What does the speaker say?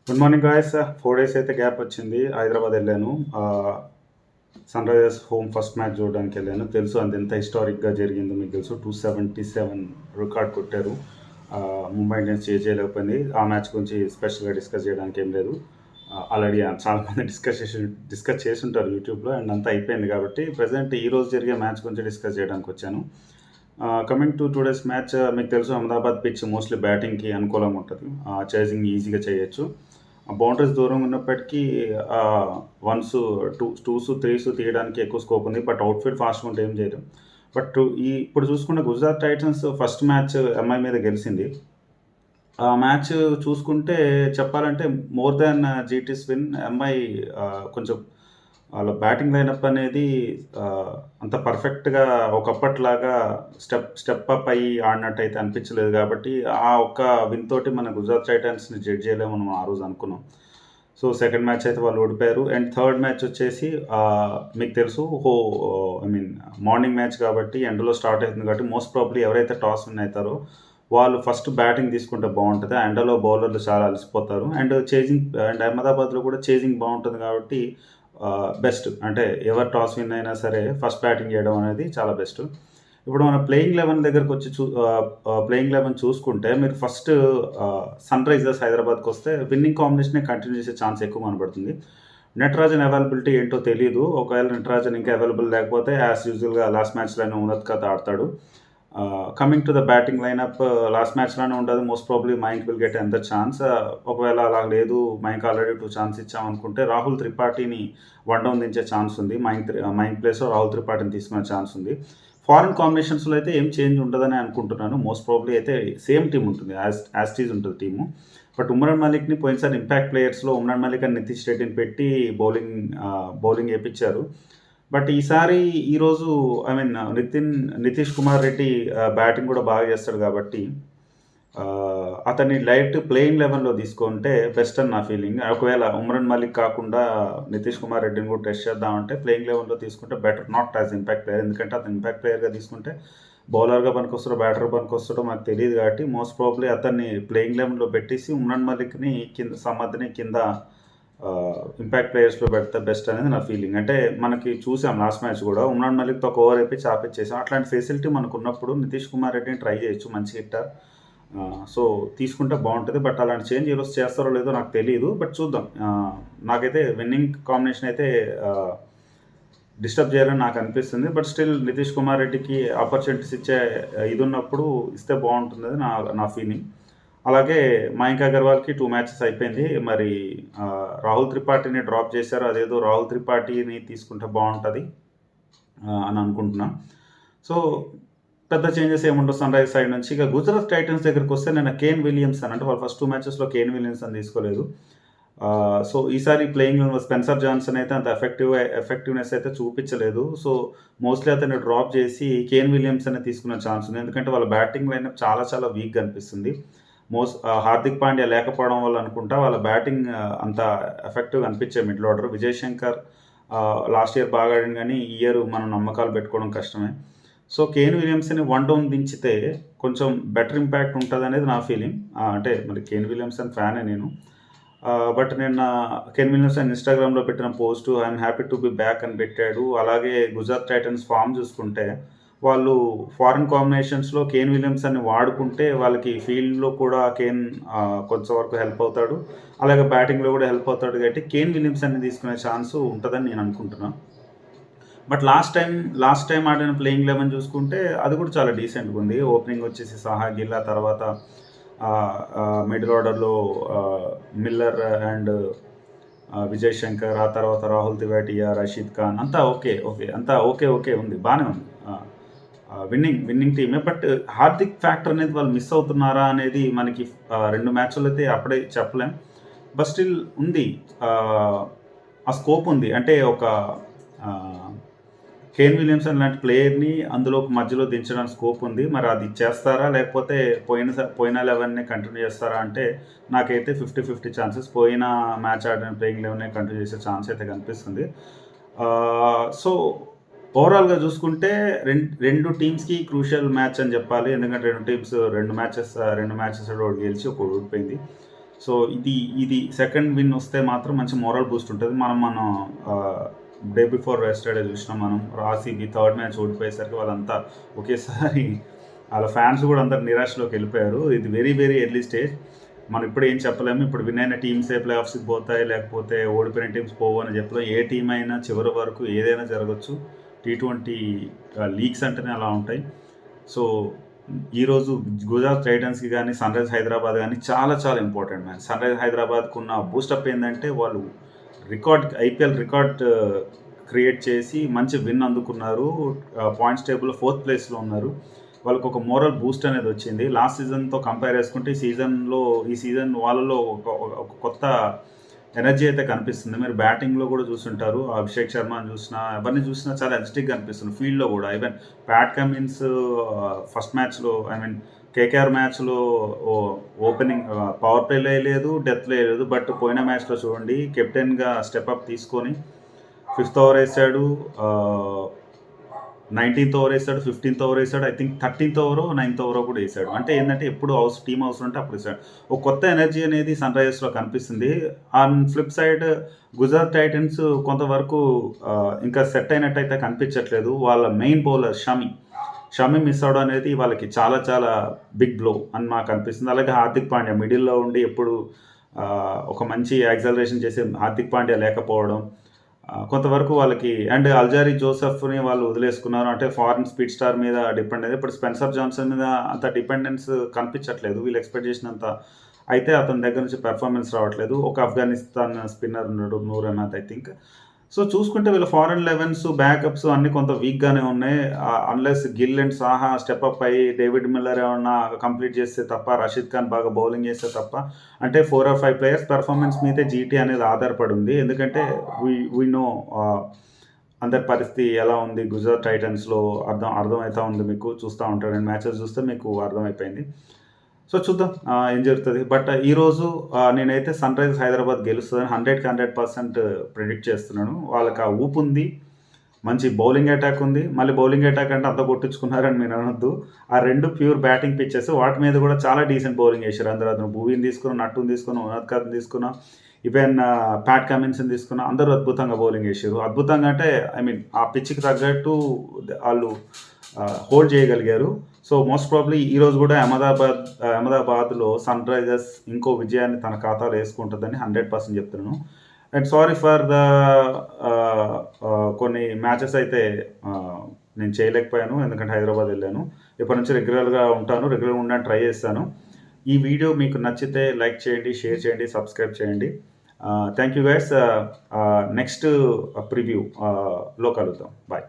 Good morning guys. 4 days అయితే gap వచ్చింది. హైదరాబాద్ వెళ్ళాను. Sunrisers home first match చూడడానికి వెళ్ళాను. తెలుసు అది ఎంత హిస్టారిక్గా జరిగిందో మీకు తెలుసు. 277 రికార్డ్ కొట్టారు. ముంబై ఇండియన్స్ చేయలేకపోయింది. ఆ మ్యాచ్ గురించి స్పెషల్గా డిస్కస్ చేయడానికి ఏం లేదు. ఆల్రెడీ చాలామంది డిస్కస్ చేసి ఉంటారు యూట్యూబ్లో, అండ్ అంతా అయిపోయింది. కాబట్టి ప్రజెంట్ ఈరోజు జరిగే మ్యాచ్ గురించి డిస్కస్ చేయడానికి వచ్చాను. కమింగ్ టు టుడేస్ మ్యాచ్, మీకు తెలుసు అహ్మదాబాద్ పిచ్ మోస్ట్లీ బ్యాటింగ్కి అనుకూలంగా ఉంటుంది. చేసింగ్ ఈజీగా చేయొచ్చు. బౌండరీస్ దూరంగా ఉన్నప్పటికీ వన్స్ టూస్ త్రీస్ తీయడానికి ఎక్కువ స్కోప్ ఉంది. బట్ అవుట్ఫీల్డ్ ఫాస్ట్గా ఉంటే ఏం చేయలేం. బట్ ఇప్పుడు చూసుకున్న Gujarat Titans first match MI మీద గెలిచింది. ఆ మ్యాచ్ చూసుకుంటే చెప్పాలంటే మోర్ దాన్ జీటీస్ విన్, ఎంఐ కొంచెం వాళ్ళ బ్యాటింగ్ లైనప్ అనేది అంత పర్ఫెక్ట్గా ఒకప్పటిలాగా స్టెప్ అప్ అయ్యి ఆడినట్టయితే అనిపించలేదు. కాబట్టి ఆ ఒక్క విన్ తోటి మన గుజరాత్ టైటన్స్ని జడ్జ్ చేయలేము మనం ఆ రోజు అనుకున్నాం. సో సెకండ్ మ్యాచ్ అయితే వాళ్ళు ఓడిపోయారు. అండ్ థర్డ్ మ్యాచ్ వచ్చేసి మీకు తెలుసు మార్నింగ్ మ్యాచ్ కాబట్టి ఎండలో స్టార్ట్ అవుతుంది. కాబట్టి మోస్ట్ ప్రాబ్లీ ఎవరైతే టాస్ విన్ అవుతారో వాళ్ళు ఫస్ట్ బ్యాటింగ్ తీసుకుంటే బాగుంటుంది. ఎండలో బౌలర్లు చాలా అలసిపోతారు. అండ్ అహ్మదాబాద్లో కూడా చేజింగ్ బాగుంటుంది. కాబట్టి బెస్ట్ అంటే ఎవరు టాస్ విన్ అయినా సరే ఫస్ట్ బ్యాటింగ్ చేయడం అనేది చాలా బెస్ట్. ఇప్పుడు మన ప్లేయింగ్ 11 దగ్గరకు వచ్చి ప్లేయింగ్ 11 చూసుకుంటే మీరు ఫస్ట్ సన్ రైజర్స్ హైదరాబాద్కి వస్తే విన్నింగ్ కాంబినేషనే కంటిన్యూ చేసే ఛాన్స్ ఎక్కువ కనబడుతుంది. నటరాజన్ అవైలబిలిటీ ఏంటో తెలియదు. ఒకవేళ నటరాజన్ ఇంకా అవైలబుల్ లేకపోతే యాజ్ యూజువల్గా లాస్ట్ మ్యాచ్లోనే ఉన్నత్ కథ ఆడతాడు. Coming to the batting lineup, last మ్యాచ్లోనే ఉండదు. Most probably Mayank will get అంత ఛాన్స్. ఒకవేళ అలా లేదు, మయాంక్ ఆల్రెడీ 2 ఛాన్స్ ఇచ్చామనుకుంటే రాహుల్ త్రిపాఠిని వన్ డౌన్ దించే ఛాన్స్ ఉంది. మయాంక్ ప్లేస్లో రాహుల్ త్రిపాఠిని తీసుకునే ఛాన్స్ ఉంది. ఫారెన్ కాంబినేషన్స్లో అయితే ఏం చేంజ్ ఉండదని అనుకుంటున్నాను. మోస్ట్ ప్రాబ్లీ అయితే సేమ్ టీం ఉంటుంది, యాజ్ టీజ్ ఉంటుంది టీము. బట్ ఉమ్రాన్ మలిక్ని పోయినసారి ఇంపాక్ట్ ప్లేయర్స్లో ఉమ్రాన్ మలిక్ అని నితీష్ రెడ్డిని పెట్టి బౌలింగ్ వేయించారు. బట్ ఈరోజు నితీష్ కుమార్ రెడ్డి బ్యాటింగ్ కూడా బాగా చేస్తాడు. కాబట్టి అతన్ని లైట్ ప్లేయింగ్ 11లో తీసుకుంటే బెస్ట్ అని నా ఫీలింగ్. ఒకవేళ ఉమ్రాన్ మలిక్ కాకుండా నితీష్ కుమార్ రెడ్డిని కూడా టెస్ట్ చేద్దామంటే ప్లేయింగ్ 11లో తీసుకుంటే better, not as impact player. ఎందుకంటే అతను ఇంపాక్ట్ ప్లేయర్గా తీసుకుంటే బౌలర్గా పనికొస్తాడో బ్యాటర్ పనికొస్తాడో మాకు తెలియదు. కాబట్టి మోస్ట్ ప్రాబ్లీ అతన్ని ప్లేయింగ్ 11లో పెట్టేసి ఉమ్రాన్ మలిక్ని సమర్థ్ని కింద ఇంపాక్ట్ ప్లేయర్స్లో పెడితే బెస్ట్ అనేది నా ఫీలింగ్. అంటే మనకి చూసాం లాస్ట్ మ్యాచ్ కూడా ఉమ్రాన్ మలిక్తో ఒక ఓవర్ అయిపోయి చాపిచ్చేసాం. అట్లాంటి ఫెసిలిటీ మనకు ఉన్నప్పుడు నితీష్ కుమార్ రెడ్డిని ట్రై చేయొచ్చు, మంచి హిట్టర్. సో తీసుకుంటే బాగుంటుంది. బట్ అలాంటి చేంజ్ ఈరోజు చేస్తారో లేదో నాకు తెలియదు. బట్ చూద్దాం. నాకైతే విన్నింగ్ కాంబినేషన్ అయితే డిస్టర్బ్ చేయాలని నాకు అనిపిస్తుంది. బట్ స్టిల్ నితీష్ కుమార్ రెడ్డికి ఆపర్చునిటీస్ ఇచ్చే ఇది ఉన్నప్పుడు ఇస్తే బాగుంటుంది నా ఫీలింగ్. అలాగే మయాంక్ అగర్వాల్కి 2 మ్యాచెస్ అయిపోయింది. మరి రాహుల్ త్రిపాఠిని డ్రాప్ చేశారు. అదేదో రాహుల్ త్రిపాఠిని తీసుకుంటే బాగుంటుంది అని అనుకుంటున్నా. సో పెద్ద చేంజెస్ ఏముండవు సన్ రైజర్స్ సైడ్ నుంచి. ఇక గుజరాత్ టైటన్స్ దగ్గరికి వస్తే నేను కేన్ విలియమ్సన్, అంటే వాళ్ళు ఫస్ట్ 2 మ్యాచెస్లో కేన్ విలియమ్సన్ తీసుకోలేదు. సో ఈసారి ప్లేయింగ్ స్పెన్సర్ జాన్సన్ అయితే అంత ఎఫెక్టివ్నెస్ అయితే చూపించలేదు. సో మోస్ట్లీ అతన్ని డ్రాప్ చేసి కేన్ విలియమ్సన్ తీసుకునే ఛాన్స్ ఉంది. ఎందుకంటే వాళ్ళ బ్యాటింగ్ లైనప్ చాలా చాలా వీక్గా అనిపిస్తుంది. హార్దిక్ పాండ్యా లేకపోవడం వల్ల అనుకుంటా వాళ్ళ బ్యాటింగ్ అంత ఎఫెక్టివ్గా అనిపించే middle order. Vijay Shankar last year బాగా ఆడింది, కానీ ఈ ఇయర్ మనం నమ్మకాలు పెట్టుకోవడం కష్టమే. So Kane Williamson one down దించితే కొంచెం బెటర్ ఇంపాక్ట్ ఉంటుంది అనేది నా ఫీలింగ్. అంటే మరి కేన్ విలియమ్సన్ ఫ్యానే నేను. బట్ నేను కేన్ విలియమ్సన్ ఇన్స్టాగ్రామ్లో పెట్టిన post I'm happy to be back అని పెట్టాడు. అలాగే గుజరాత్ టైటన్స్ ఫామ్ చూసుకుంటే వాళ్ళు ఫారిన్ కాంబినేషన్స్లో కేన్ విలియమ్సన్ని వాడుకుంటే వాళ్ళకి ఫీల్డ్లో కూడా కొంచెం వరకు హెల్ప్ అవుతాడు. అలాగే బ్యాటింగ్లో కూడా హెల్ప్ అవుతాడు. కాబట్టి కేన్ విలియమ్సన్ని తీసుకునే ఛాన్స్ ఉంటుందని నేను అనుకుంటున్నాను. బట్ లాస్ట్ టైం ఆడిన ప్లేయింగ్ 11 చూసుకుంటే అది కూడా చాలా డీసెంట్గా ఉంది. ఓపెనింగ్ వచ్చేసి సాహా గిల్లా, తర్వాత మిడిల్ ఆర్డర్లో మిల్లర్ అండ్ విజయ్ శంకర్, ఆ తర్వాత రాహుల్ తివాటియా, రషీద్ ఖాన్, అంతా ఓకే ఉంది, బాగానే ఉంది. విన్నింగ్ టీమే. బట్ హార్దిక్ ఫ్యాక్టర్ అనేది వాళ్ళు మిస్ అవుతున్నారా అనేది మనకి 2 మ్యాచ్లు అయితే అప్పుడే చెప్పలేం. బట్ స్టిల్ ఉంది, ఆ స్కోప్ ఉంది. అంటే ఒక కేన్ విలియమ్సన్ లాంటి ప్లేయర్ని అందులో మధ్యలో దించడానికి స్కోప్ ఉంది. మరి అది చేస్తారా, లేకపోతే పోయిన 11నే కంటిన్యూ చేస్తారా అంటే నాకైతే 50-50 ఛాన్సెస్. పోయిన మ్యాచ్ ఆడిన ప్లేయింగ్ 11నే కంటిన్యూ చేసే ఛాన్స్ అయితే కనిపిస్తుంది. సో ఓవరాల్గా చూసుకుంటే రెండు టీమ్స్కి క్రూషియల్ మ్యాచ్ అని చెప్పాలి. ఎందుకంటే రెండు మ్యాచెస్ ఒకటి గెలిచి ఒకటి ఓడిపోయింది. సో ఇది సెకండ్ విన్ వస్తే మాత్రం మంచి మోరల్ బూస్ట్ ఉంటుంది. మనం డే బిఫోర్ ఎస్టర్డే చూసినాం మనం. ఆర్సీబీ థర్డ్ మ్యాచ్ ఓడిపోయేసరికి వాళ్ళంతా ఒకేసారి వాళ్ళ ఫ్యాన్స్ కూడా అందరు నిరాశలోకి వెళ్ళిపోయారు. ఇది వెరీ వెరీ ఎర్లీ స్టేజ్. మనం ఇప్పుడు ఏం చెప్పలేము. ఇప్పుడు విన్ అయిన టీమ్సే ప్లే ఆఫ్స్కి పోతాయి, లేకపోతే ఓడిపోయిన టీమ్స్ పోవు అని చెప్పలేము. ఏ టీం అయినా చివరి వరకు ఏదైనా జరగచ్చు. T20 లీగ్స్ అంటేనే అలా ఉంటాయి. సో ఈరోజు గుజరాత్ టైటన్స్కి కానీ సన్ రైజ్ హైదరాబాద్ కానీ చాలా చాలా ఇంపార్టెంట్ మ్యాచ్. సన్ రైజ్ హైదరాబాద్కు ఉన్న బూస్టప్ ఏంటంటే వాళ్ళు ఐపీఎల్ రికార్డ్ క్రియేట్ చేసి మంచి విన్ అందుకున్నారు. పాయింట్స్ టేబుల్లో 4th ప్లేస్లో ఉన్నారు. వాళ్ళకు ఒక మోరల్ బూస్ట్ అనేది వచ్చింది. లాస్ట్ సీజన్తో కంపేర్ చేసుకుంటే ఈ సీజన్ వాళ్ళలో ఒక కొత్త ఎనర్జీ అయితే కనిపిస్తుంది. మీరు బ్యాటింగ్లో కూడా చూస్తుంటారు. అభిషేక్ శర్మని చూసినా, ఎవరిని చూసినా చాలా ఎనర్జెటిక్గా కనిపిస్తుంది. ఫీల్డ్లో కూడా ఈవెన్ ప్యాట్ కమిన్స్ ఫస్ట్ మ్యాచ్లో కేకేఆర్ మ్యాచ్లో ఓపెనింగ్ పవర్ ప్లేలో వేయలేదు, డెత్లో వేయలేదు. బట్ పోయిన మ్యాచ్లో చూడండి, కెప్టెన్గా స్టెప్అప్ తీసుకొని 5th ఓవర్ వేసాడు, 19th ఓవర్ వేసాడు, 15th ఓవర్ వేసాడు, I think 13th over 9th over కూడా వేసాడు. అంటే ఏంటంటే ఎప్పుడు టీం అవసరం అంటే అప్పుడు వేసాడు. ఒక కొత్త ఎనర్జీ అనేది సన్ రైజర్స్లో కనిపిస్తుంది. On flip side Gujarat Titans కొంతవరకు ఇంకా సెట్ అయినట్టయితే కనిపించట్లేదు. వాళ్ళ మెయిన్ బౌలర్ షమి మిస్ అవడం అనేది వాళ్ళకి చాలా చాలా బిగ్ బ్లో అని మాకు అనిపిస్తుంది. అలాగే హార్దిక్ పాండ్యా మిడిల్లో ఉండి ఎప్పుడు ఒక మంచి యాక్సలరేషన్ చేసే హార్దిక్ పాండ్యా లేకపోవడం కొంతవరకు వాళ్ళకి, అండ్ అల్జారీ జోసెఫ్ని వాళ్ళు వదిలేసుకున్నారు. అంటే ఫారిన్ స్పీడ్ స్టార్ మీద డిపెండ్ అయ్యింది. ఇప్పుడు స్పెన్సర్ జాన్సన్ మీద అంత డిపెండెన్స్ కనిపించట్లేదు వీళ్ళు ఎక్స్పెక్ట్ చేసినంత. అయితే అతని దగ్గర నుంచి పెర్ఫార్మెన్స్ రావట్లేదు. ఒక ఆఫ్ఘనిస్తాన్ స్పిన్నర్ ఉన్నాడు, Noor Ahmad I think. So చూసుకుంటే వీళ్ళ ఫారెన్ లెవెన్స్ బ్యాకప్స్ అన్నీ కొంత వీక్గానే ఉన్నాయి. Unless Gill and Saha step up అయ్యి డేవిడ్ మిల్లర్ ఏమన్నా కంప్లీట్ చేస్తే తప్ప, రషీద్ ఖాన్ బాగా బౌలింగ్ చేస్తే తప్ప, అంటే 4 or 5 ప్లేయర్స్ పెర్ఫార్మెన్స్ మీదే జీటీ అనేది ఆధారపడి ఉంది. ఎందుకంటే వీ నో అందరి పరిస్థితి ఎలా ఉంది గుజరాత్ టైటన్స్లో అర్థమవుతూ ఉంది. మీకు చూస్తూ ఉంటారు, 2 మ్యాచెస్ చూస్తే మీకు అర్థమైపోయింది. సో చూద్దాం ఏం జరుగుతుంది. బట్ ఈరోజు నేనైతే సన్ రైజర్స్ హైదరాబాద్ గెలుస్తుందని 100% ప్రిడిక్ట్ చేస్తున్నాను. వాళ్ళకి ఆ ఊపు ఉంది, మంచి బౌలింగ్ అటాక్ ఉంది. మళ్ళీ బౌలింగ్ అటాక్ అంటే అంతా కొట్టించుకున్నారని మీరు అనొద్దు. ఆ 2 ప్యూర్ బ్యాటింగ్ పిచ్చెస్, వాటి మీద కూడా చాలా డీసెంట్ బౌలింగ్ వేసారు. అందరూ భూవీని తీసుకున్నాం, నట్టుని తీసుకున్నాం, ఉనాద్ ఖాన్ తీసుకున్నాం, ఈవెన్ ప్యాట్ కమిన్స్ని తీసుకున్నాం. అందరూ అద్భుతంగా బౌలింగ్ వేసారు. అద్భుతంగా అంటే ఆ పిచ్కి తగ్గట్టు వాళ్ళు హోల్డ్ చేయగలిగారు. సో మోస్ట్ ప్రాబ్లీ ఈరోజు కూడా అహ్మదాబాద్లో సన్ రైజర్స్ ఇంకో విజయాన్ని తన ఖాతాలో వేసుకుంటుందని 100% చెప్తున్నాను. అండ్ సారీ ఫర్ ద కొన్ని మ్యాచెస్ అయితే నేను చేయలేకపోయాను, ఎందుకంటే హైదరాబాద్ వెళ్ళాను. ఇప్పటి నుంచి రెగ్యులర్గా ఉండడానికి ట్రై చేస్తాను. ఈ వీడియో మీకు నచ్చితే లైక్ చేయండి, షేర్ చేయండి, సబ్స్క్రైబ్ చేయండి. Thank you guys. నెక్స్ట్ ప్రివ్యూలో కలుద్దాం. బాయ్.